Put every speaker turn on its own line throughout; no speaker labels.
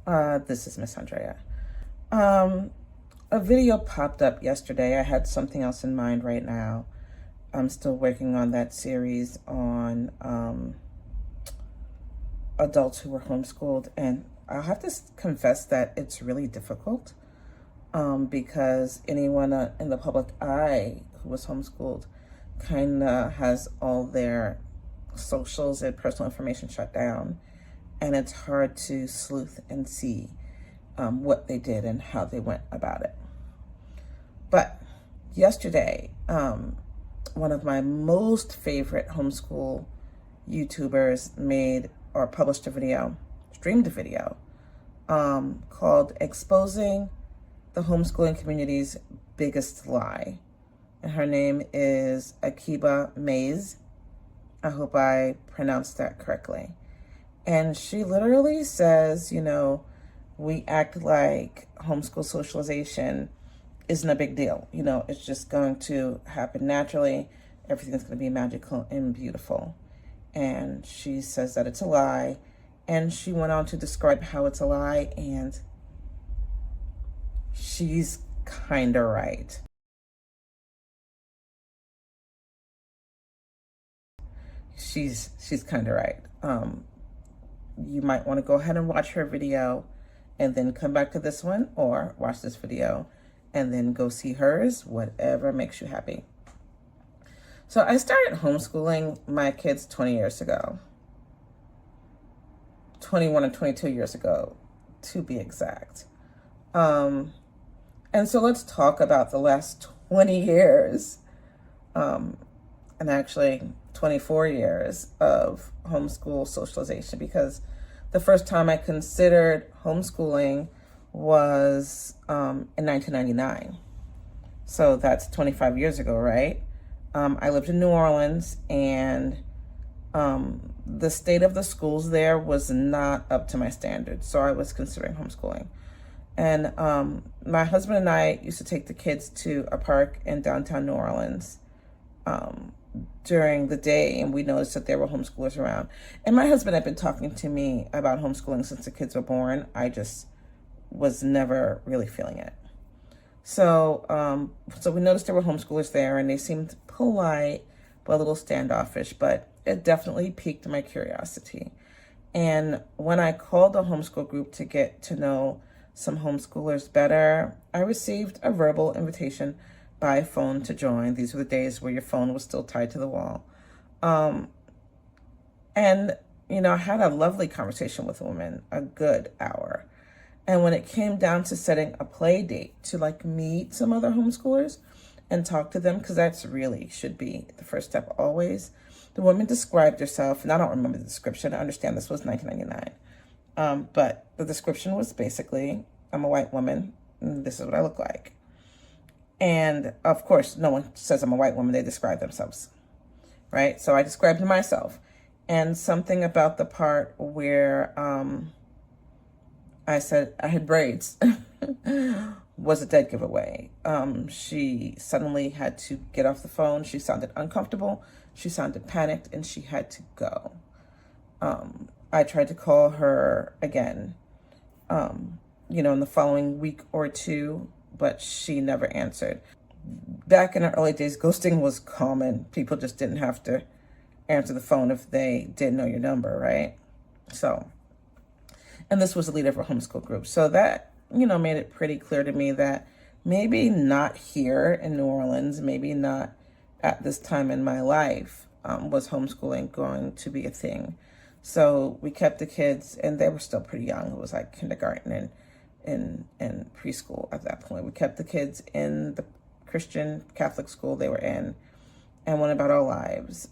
This is Miss Andrea. Um, a video popped up yesterday. I had something else in mind right now. I'm still working on that series on adults who were homeschooled, and I'll have to confess that it's really difficult because anyone in the public eye who was homeschooled kind of has all their socials and personal information shut down, and it's hard to sleuth and see what they did and how they went about it. But yesterday, one of my most favorite homeschool YouTubers made or published a video, streamed a video, called Exposing the Homeschooling Community's Biggest Lie. And her name is Akiba Mays. I hope I pronounced that correctly. And she literally says, we act like homeschool socialization isn't a big deal. It's just going to happen naturally. Everything's going to be magical and beautiful. And she says that it's a lie. And she went on to describe how it's a lie. And she's kind of right. She's kind of right. You might want to go ahead and watch her video and then come back to this one, or watch this video and then go see hers, whatever makes you happy. So I started homeschooling my kids 20 years ago. 21 or 22 years ago, to be exact. And so let's talk about the last 20 years, and actually 24 years of homeschool socialization, because the first time I considered homeschooling was in 1999. So that's 25 years ago, right? I lived in New Orleans, and the state of the schools there was not up to my standards. So I was considering homeschooling. And my husband and I used to take the kids to a park in downtown New Orleans during the day, and we noticed that there were homeschoolers around. And my husband had been talking to me about homeschooling since the kids were born. I just was never really feeling it. So we noticed there were homeschoolers there, and they seemed polite, but a little standoffish, but it definitely piqued my curiosity. And when I called the homeschool group to get to know some homeschoolers better, I received a verbal invitation by phone to join. These were the days where your phone was still tied to the wall. And, I had a lovely conversation with a woman, a good hour. And when it came down to setting a play date to meet some other homeschoolers and talk to them, because that's really should be the first step always, the woman described herself, and I don't remember the description. I understand this was 1999. But the description was basically, I'm a white woman, and this is what I look like. And of course, no one says I'm a white woman, they describe themselves, right? So I described myself. And something about the part where I said I had braids was a dead giveaway. She suddenly had to get off the phone. She sounded uncomfortable. She sounded panicked, and she had to go. I tried to call her again, in the following week or two, but she never answered. Back in the early days, ghosting was common. People just didn't have to answer the phone if they didn't know your number, right? So, and this was the leader of a homeschool group. So that, made it pretty clear to me that maybe not here in New Orleans, maybe not at this time in my life, was homeschooling going to be a thing. So we kept the kids, and they were still pretty young. It was like kindergarten and preschool at that point. We kept the kids in the Christian Catholic school they were in and went about our lives.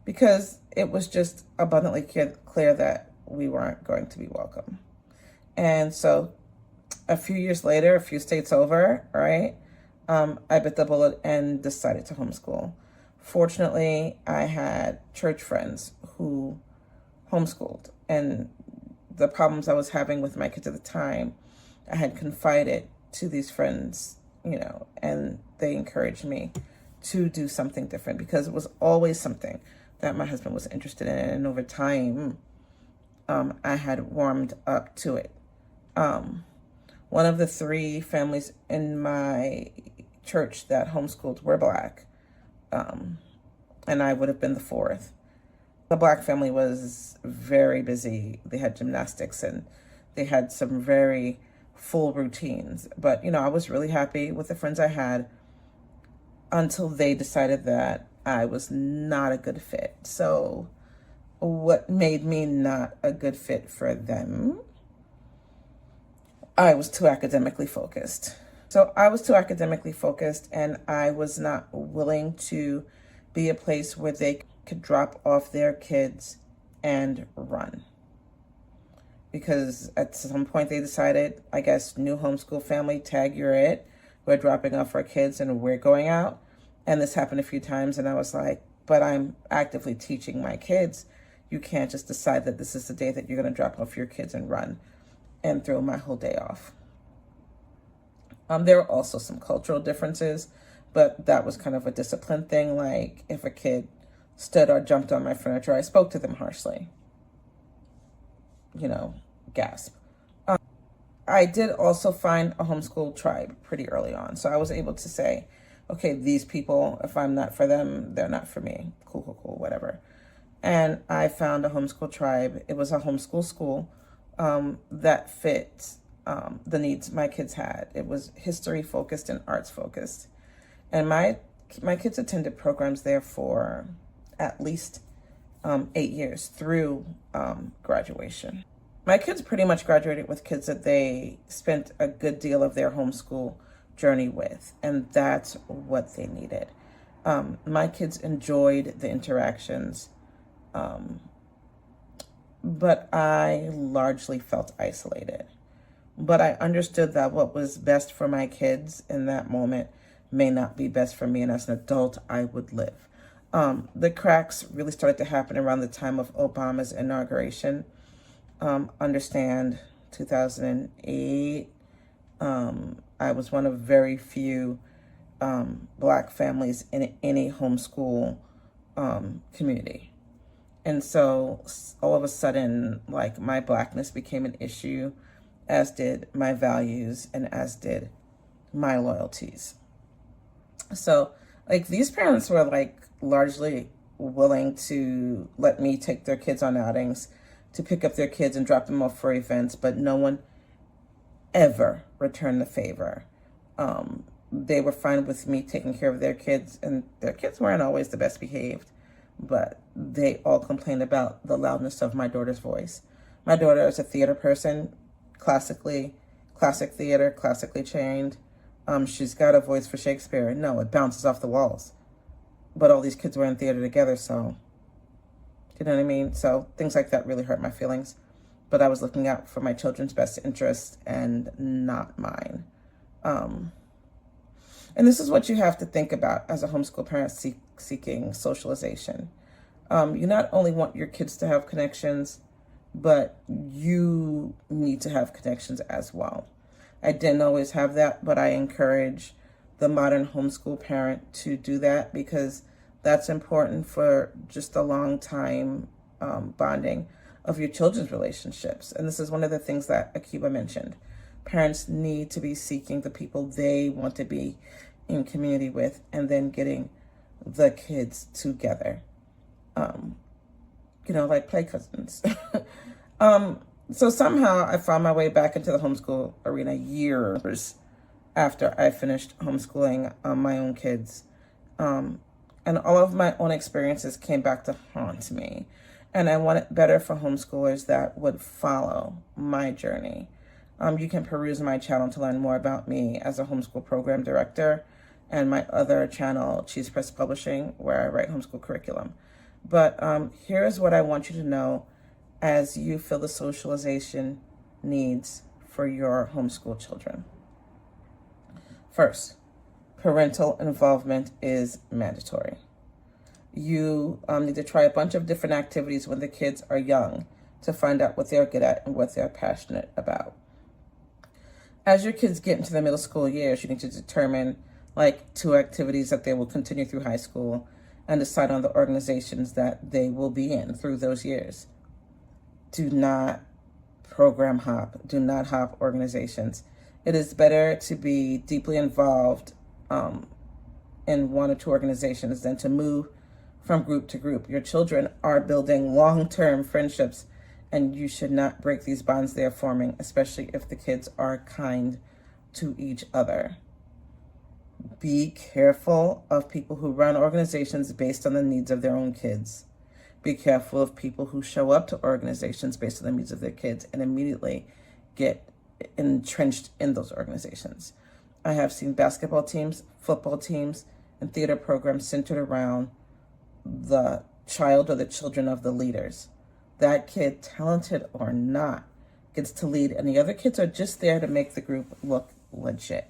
Because it was just abundantly clear that we weren't going to be welcome. And so a few years later, a few states over, right, I bit the bullet and decided to homeschool. Fortunately, I had church friends who homeschooled, and the problems I was having with my kids at the time, I had confided to these friends, and they encouraged me to do something different, because it was always something that my husband was interested in. And over time, I had warmed up to it. One of the three families in my church that homeschooled were Black, and I would have been the fourth. The Black family was very busy. They had gymnastics and they had some very full routines. But, I was really happy with the friends I had until they decided that I was not a good fit. So what made me not a good fit for them? I was too academically focused. So I was too academically focused, and I was not willing to be a place where they could drop off their kids and run. Because at some point they decided, I guess, new homeschool family, tag, you're it. We're dropping off our kids and we're going out. And this happened a few times, and I was like, but I'm actively teaching my kids. You can't just decide that this is the day that you're going to drop off your kids and run and throw my whole day off. There were also some cultural differences, but that was kind of a discipline thing. Like if a kid stood or jumped on my furniture, I spoke to them harshly. Gasp. I did also find a homeschool tribe pretty early on. So I was able to say, okay, these people, if I'm not for them, they're not for me. Cool, whatever. And I found a homeschool tribe. It was a homeschool school that fit the needs my kids had. It was history focused and arts focused. And my kids attended programs there for at least 8 years through graduation. My kids pretty much graduated with kids that they spent a good deal of their homeschool journey with, and that's what they needed. My kids enjoyed the interactions, but I largely felt isolated. But I understood that what was best for my kids in that moment may not be best for me, and as an adult, I would live. The cracks really started to happen around the time of Obama's inauguration. Understand 2008. I was one of very few Black families in any homeschool community. And so all of a sudden, like, my Blackness became an issue, as did my values and as did my loyalties. So, like, these parents were, like, largely willing to let me take their kids on outings, to pick up their kids and drop them off for events, but no one ever returned the favor. They were fine with me taking care of their kids, and their kids weren't always the best behaved, but they all complained about the loudness of my daughter's voice. My daughter is a theater person, classic theater, classically trained. She's got a voice for Shakespeare. No, it bounces off the walls. But all these kids were in theater together, so, you know what I mean? So things like that really hurt my feelings. But I was looking out for my children's best interest and not mine. And this is what you have to think about as a homeschool parent seeking socialization. You not only want your kids to have connections, but you need to have connections as well. I didn't always have that, but I encourage the modern homeschool parent to do that, because that's important for just the long time bonding of your children's relationships. And this is one of the things that Akiba mentioned. Parents need to be seeking the people they want to be in community with, and then getting the kids together. Like play cousins. So somehow I found my way back into the homeschool arena years after I finished homeschooling my own kids. And all of my own experiences came back to haunt me. And I want it better for homeschoolers that would follow my journey. You can peruse my channel to learn more about me as a homeschool program director, and my other channel, Cheese Press Publishing, where I write homeschool curriculum. But here's what I want you to know as you fill the socialization needs for your homeschool children. First, parental involvement is mandatory. You need to try a bunch of different activities when the kids are young to find out what they're good at and what they're passionate about. As your kids get into the middle school years, you need to determine like 2 activities that they will continue through high school and decide on the organizations that they will be in through those years. Do not program hop. Do not hop organizations. It is better to be deeply involved in one or two organizations than to move from group to group. Your children are building long-term friendships, and you should not break these bonds they are forming, especially if the kids are kind to each other. Be careful of people who run organizations based on the needs of their own kids. Be careful of people who show up to organizations based on the needs of their kids and immediately get entrenched in those organizations. I have seen basketball teams, football teams, and theater programs centered around the child or the children of the leaders. That kid, talented or not, gets to lead, and the other kids are just there to make the group look legit.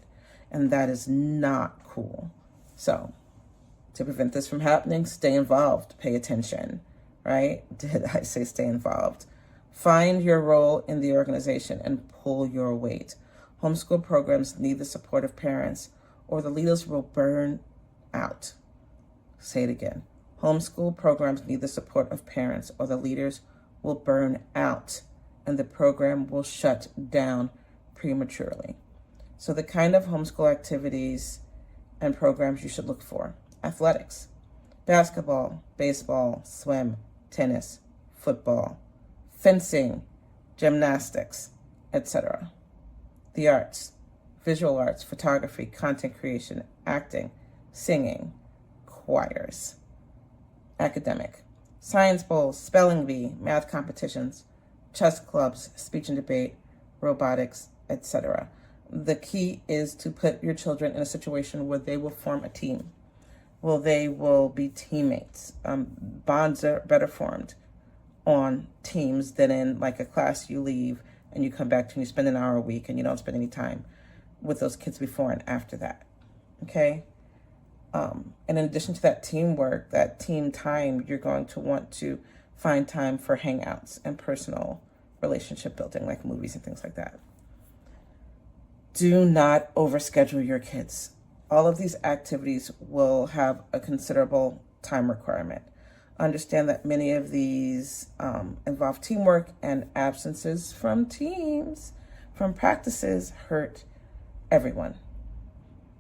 And that is not cool. So, to prevent this from happening, stay involved, pay attention, right? Did I say stay involved? Find your role in the organization and pull your weight. Homeschool programs need the support of parents, or the leaders will burn out. Say it again. Homeschool programs need the support of parents, or the leaders will burn out, and the program will shut down prematurely. So the kind of homeschool activities and programs you should look for: athletics, basketball, baseball, swim, tennis, football, fencing, gymnastics, etc. The arts, visual arts, photography, content creation, acting, singing, choirs. Academic, science bowls, spelling bee, math competitions, chess clubs, speech and debate, robotics, etc. The key is to put your children in a situation where they will form a team, where they will be teammates. Bonds are better formed on teams than in like a class you leave and you come back to and you spend an hour a week and you don't spend any time with those kids before and after that. Okay? And in addition to that teamwork, that team time, you're going to want to find time for hangouts and personal relationship building, like movies and things like that. Do not overschedule your kids. All of these activities will have a considerable time requirement. Understand that many of these involve teamwork, and absences from teams, from practices, hurt everyone.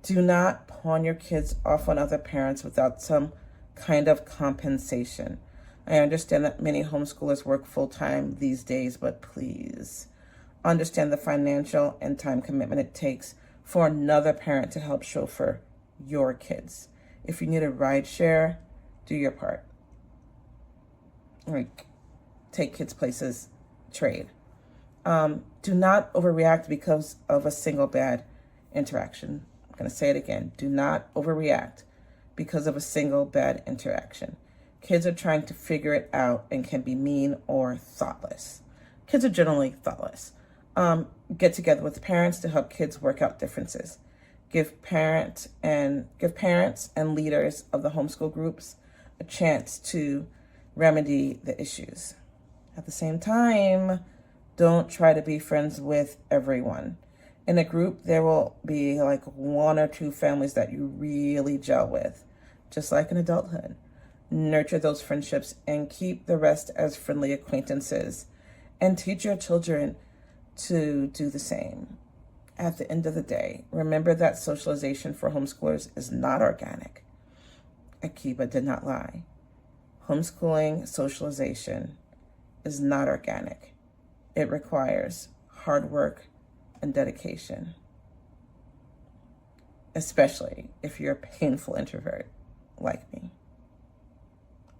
Do not pawn your kids off on other parents without some kind of compensation. I understand that many homeschoolers work full-time these days, but please understand the financial and time commitment it takes for another parent to help chauffeur your kids. If you need a ride share, do your part. Like, take kids places, trade. Do not overreact because of a single bad interaction. I'm going to say it again. Do not overreact because of a single bad interaction. Kids are trying to figure it out and can be mean or thoughtless. Kids are generally thoughtless. Get together with parents to help kids work out differences. Give parents and leaders of the homeschool groups a chance to remedy the issues. At the same time, don't try to be friends with everyone. In a group, there will be like one or two families that you really gel with, just like in adulthood. Nurture those friendships and keep the rest as friendly acquaintances, and teach your children to do the same. At the end of the day, remember that socialization for homeschoolers is not organic. Akiba did not lie. Homeschooling socialization is not organic. It requires hard work and dedication, especially if you're a painful introvert like me.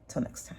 Till next time.